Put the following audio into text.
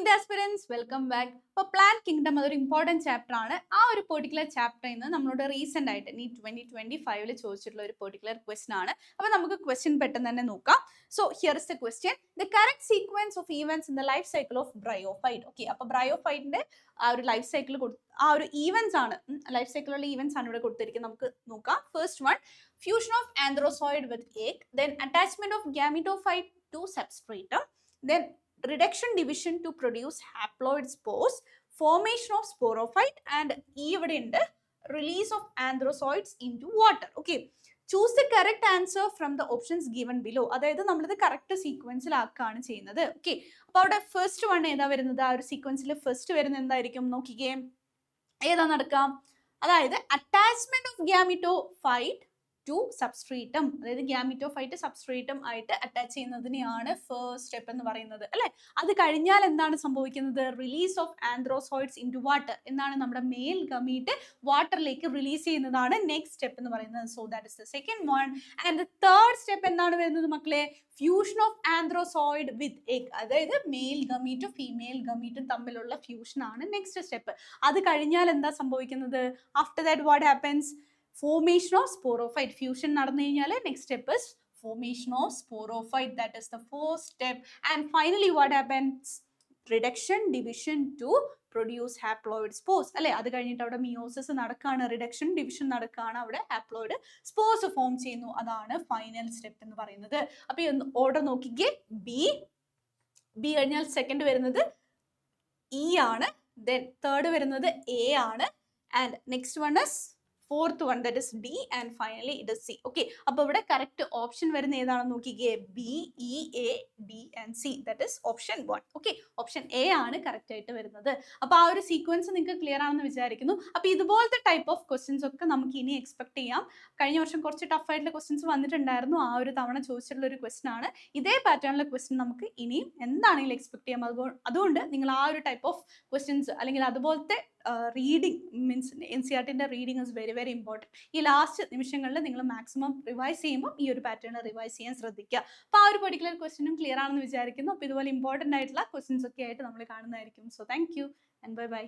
Dear aspirants, welcome back. അപ്പോൾ plan kingdom അതൊരു important chapter ആണ്. ആ ഒരു പെർട്ടിക്കുലർ ചാപ്റ്ററിൽ നിന്ന് നമ്മളോട് റീസെന്റ് ആയിട്ട് നീ 2025 ചോദിച്ചിട്ടുള്ള ഒരു പെർട്ടിക്കുലർ ക്വസ്റ്റൻ ആണ്. അപ്പോൾ നമുക്ക് ക്വസ്റ്റ്യൻ പെട്ടെന്ന് തന്നെ നോക്കാം. So here is the question: the correct sequence of events in the life cycle of bryophyte. Okay, അപ്പോൾ ബ്രയോഫൈറ്റിന്റെ ആ ഒരു ലൈഫ് സൈക്കിൾ ആ ഒരു ഈവൻസ് ആണ്, ലൈഫ് സൈക്കിളുള്ള ഈവൻസ് ആണ് ഇവിടെ കൊടുത്തിരിക്കുന്നത്. നമുക്ക് നോക്കാം. First one, fusion of antherozoid with egg, then attachment of gametophyte to substratum, then reduction division to produce haploid spores, formation of sporophyte, and ഇവിടെ ഉണ്ട് release of anthrozoids into water. Okay, choose the correct answer from the options given below. അതായത് നമ്മളിത് correct സീക്വൻസിലാക്കാണ് ചെയ്യുന്നത്. Okay, അപ്പോൾ അവിടെ first one ഏതാ വരുന്നത്? ആ ഒരു സീക്വൻസിൽ ഫസ്റ്റ് വരുന്നത് എന്തായിരിക്കും നോക്കിക്കേ, ഏതാ നടക്കാം? അതായത് attachment of gametophyte to substratum, അതായത് ഗ്യാമിറ്റോഫൈറ്റ് സബ്സ്ട്രേറ്റം ആയിട്ട് അറ്റാച്ച് ചെയ്യുന്നതിനെയാണ് ഫസ്റ്റ് സ്റ്റെപ്പ് എന്ന് പറയുന്നത്, അല്ലെ? അത് കഴിഞ്ഞാൽ എന്താണ് സംഭവിക്കുന്നത്? Release of antherozoids into water. എന്താണ്? നമ്മുടെ മെയിൽ ഗമീറ്റ് വാട്ടറിലേക്ക് റിലീസ് ചെയ്യുന്നതാണ് നെക്സ്റ്റ് സ്റ്റെപ്പ് എന്ന് പറയുന്നത്. So that is the second one. And the third step എന്താണ് വരുന്നത് മക്കളെ? Fusion of antherozoid with egg, അതായത് മെയിൽ ഗമീറ്റും ഫീമെയിൽ ഗമീറ്റും തമ്മിലുള്ള ഫ്യൂഷൻ ആണ് നെക്സ്റ്റ് സ്റ്റെപ്പ്. അത് കഴിഞ്ഞാൽ എന്താ സംഭവിക്കുന്നത്? After that what happens? Formation of sporophyte. Fusion നടന്നു കഴിഞ്ഞാൽ next step is formation of sporophyte. That is the fourth step. And finally what happens? Reduction division to produce haploid spores. അല്ലെ? അത് കഴിഞ്ഞിട്ട് അവിടെ മിയോസിസ് നടക്കാണ്, റിഡക്ഷൻ ഡിവിഷൻ നടക്കാണ്, അവിടെ haploid spores form ചെയ്യുന്നു. അതാണ് ഫൈനൽ സ്റ്റെപ്പ് എന്ന് പറയുന്നത്. അപ്പൊ ഈ ഓർഡർ നോക്കിക്കേ, ബി കഴിഞ്ഞാൽ സെക്കൻഡ് വരുന്നത് ഇ ആണ്, ദെൻ തേർഡ് വരുന്നത് എ ആണ്, and next one is fourth one, that is D, and finally it is C. Okay, അപ്പോൾ ഇവിടെ കറക്റ്റ് ഓപ്ഷൻ വരുന്ന ഏതാണെന്ന് നോക്കിക്കേ, B, E, A, D and C. That is option 1. Okay, option A ആണ് correct ആയിട്ട് വരുന്നത്. അപ്പോൾ ആ ഒരു സീക്വൻസ് നിങ്ങൾക്ക് ക്ലിയർ ആണെന്ന് വിചാരിക്കുന്നു. അപ്പോൾ ഇതുപോലത്തെ ടൈപ്പ് ഓഫ് ക്വസ്റ്റ്യൻസ് ഒക്കെ നമുക്ക് ഇനി എക്സ്പെക്ട് ചെയ്യാം. കഴിഞ്ഞ വർഷം കുറച്ച് ടഫ് ആയിട്ടുള്ള ക്വസ്റ്റ്യൻസ് വന്നിട്ടുണ്ടായിരുന്നു. ആ ഒരു തവണ ചോദിച്ചിട്ടുള്ള ഒരു ക്വസ്റ്റൻ ആണ്. ഇതേ പാറ്റേണിലെ ക്വസ്റ്റ്യൻ നമുക്ക് ഇനിയും എന്താണെങ്കിലും എക്സ്പെക്ട് ചെയ്യാം. അതുകൊണ്ട് നിങ്ങൾ ആ ഒരു ടൈപ്പ് ഓഫ് ക്വസ്റ്റ്യൻസ് അല്ലെങ്കിൽ അതുപോലത്തെ റീഡിങ് മീൻസ് NCERTന്റെ reading is very very important. ഈ ലാസ്റ്റ് നിമിഷങ്ങളിൽ നിങ്ങൾ മാക്സിമം റിവൈസ് ചെയ്യുമ്പോൾ ഈ ഒരു പാറ്റേൺ റിവൈസ് ചെയ്യാൻ ശ്രദ്ധിക്കുക. അപ്പോൾ ആ ഒരു പെർട്ടിക്കുലർ ക്വസ്റ്റ്യനും ക്ലിയർ ആണെന്ന് വിചാരിക്കുന്നു. അപ്പോൾ ഇതുപോലെ ഇമ്പോർട്ടൻ്റ് ആയിട്ടുള്ള ക്വസ്റ്റ്യൻസ് ഒക്കെ ആയിട്ട് നമ്മൾ കാണുന്നതായിരിക്കും. So thank you and bye by.